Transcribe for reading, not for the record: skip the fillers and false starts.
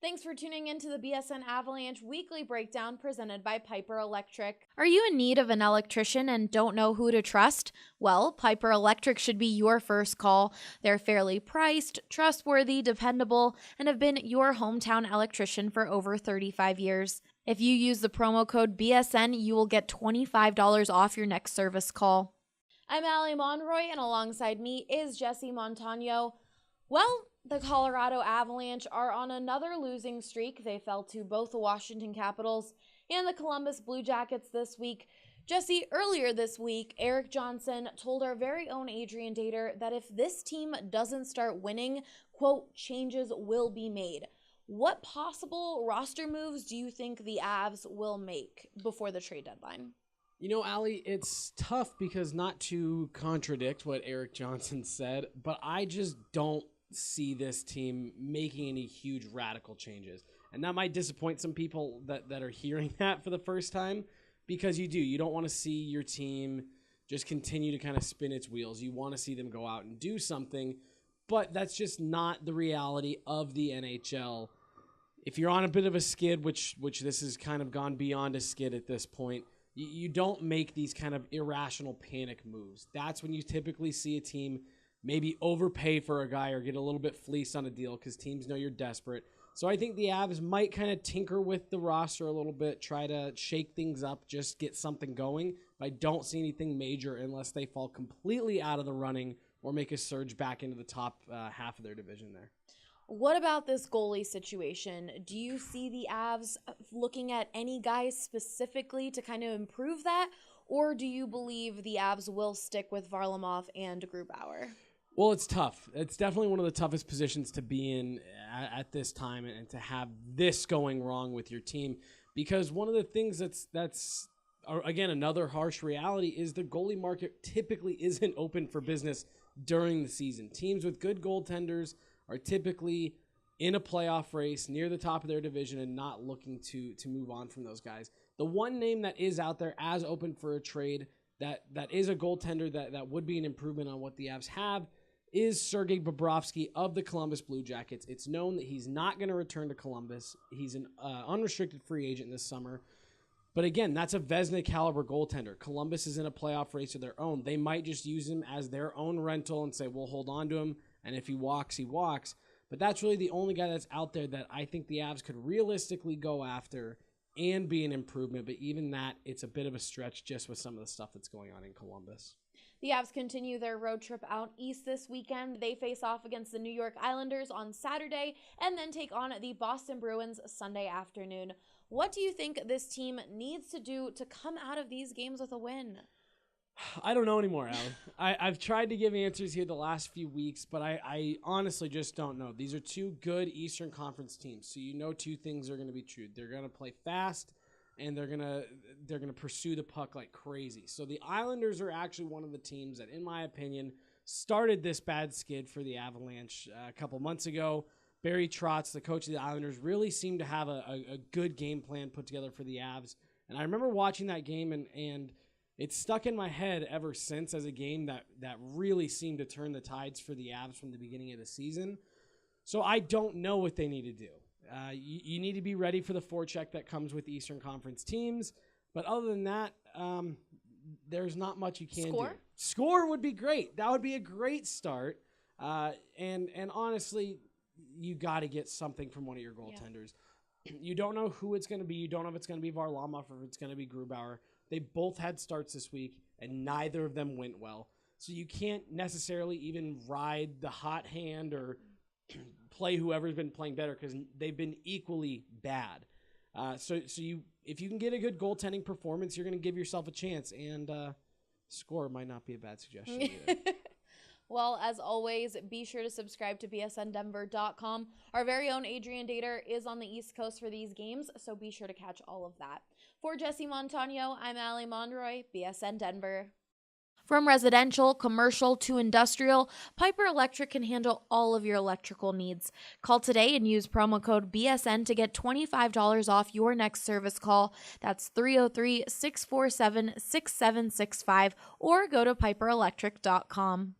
Thanks for tuning in to the BSN Avalanche Weekly Breakdown presented by Piper Electric. Are you in need of an electrician and don't know who to trust? Well, Piper Electric should be your first call. They're fairly priced, trustworthy, dependable, and have been your hometown electrician for over 35 years. If you use the promo code BSN, you will get $25 off your next service call. I'm Allie Monroy, and alongside me is Jesse Montano. Well, the Colorado Avalanche are on another losing streak. They fell to both the Washington Capitals and the Columbus Blue Jackets this week. Jesse, earlier this week, Erik Johnson told our very own Adrian Dater that if this team doesn't start winning, quote, changes will be made. What possible roster moves do you think the Avs will make before the trade deadline? You know, Allie, it's tough because not to contradict what Erik Johnson said, but I just don't see this team making any huge radical changes. And that might disappoint some people that are hearing that for the first time, because you don't want to see your team just continue to kind of spin its wheels. You want to see them go out and do something, but that's just not the reality of the NHL. If you're on a bit of a skid, which this has kind of gone beyond a skid at this point, you don't make these kind of irrational panic moves. That's when you typically see a team maybe overpay for a guy or get a little bit fleeced on a deal because teams know you're desperate. So I think the Avs might kind of tinker with the roster a little bit, try to shake things up, just get something going. But I don't see anything major unless they fall completely out of the running or make a surge back into the top half of their division there. What about this goalie situation? Do you see the Avs looking at any guys specifically to kind of improve that? Or do you believe the Avs will stick with Varlamov and Grubauer? Well, it's tough. It's definitely one of the toughest positions to be in at this time, and to have this going wrong with your team, because one of the things that's again, another harsh reality is the goalie market typically isn't open for business during the season. Teams with good goaltenders are typically in a playoff race near the top of their division and not looking to move on from those guys. The one name that is out there as open for a trade that is a goaltender that would be an improvement on what the Avs have is Sergei Bobrovsky of the Columbus Blue Jackets. It's known that he's not going to return to Columbus. He's an unrestricted free agent this summer. But again, that's a Vezina caliber goaltender. Columbus is in a playoff race of their own. They might just use him as their own rental and say, we'll hold on to him, and if he walks, he walks. But that's really the only guy that's out there that I think the Avs could realistically go after and be an improvement. But even that, it's a bit of a stretch just with some of the stuff that's going on in Columbus. The Avs continue their road trip out east this weekend. They face off against the New York Islanders on Saturday and then take on the Boston Bruins Sunday afternoon. What do you think this team needs to do to come out of these games with a win? I don't know anymore, Allie. I've tried to give answers here the last few weeks, but I honestly just don't know. These are two good Eastern Conference teams, so you know two things are going to be true. They're going to play fast, and they're gonna pursue the puck like crazy. So the Islanders are actually one of the teams that, in my opinion, started this bad skid for the Avalanche a couple months ago. Barry Trotz, the coach of the Islanders, really seemed to have a good game plan put together for the Avs. And I remember watching that game, and it's stuck in my head ever since as a game that really seemed to turn the tides for the Avs from the beginning of the season. So I don't know what they need to do. You need to be ready for the forecheck that comes with Eastern Conference teams. But other than that, there's not much you can do. Score would be great. That would be a great start. And honestly, you got to get something from one of your goaltenders. Yeah. You don't know who it's going to be. You don't know if it's going to be Varlamov or if it's going to be Grubauer. They both had starts this week, and neither of them went well. So you can't necessarily even ride the hot hand or play whoever's been playing better, because they've been equally bad. So if you can get a good goaltending performance, you're going to give yourself a chance, and score might not be a bad suggestion either. Well, as always, be sure to subscribe to bsndenver.com. Our very own Adrian Dater is on the East Coast for these games, so be sure to catch all of that. For Jesse Montano, I'm Allie Monroy, BSN Denver. From residential, commercial, to industrial, Piper Electric can handle all of your electrical needs. Call today and use promo code BSN to get $25 off your next service call. That's 303-647-6765, or go to piperelectric.com.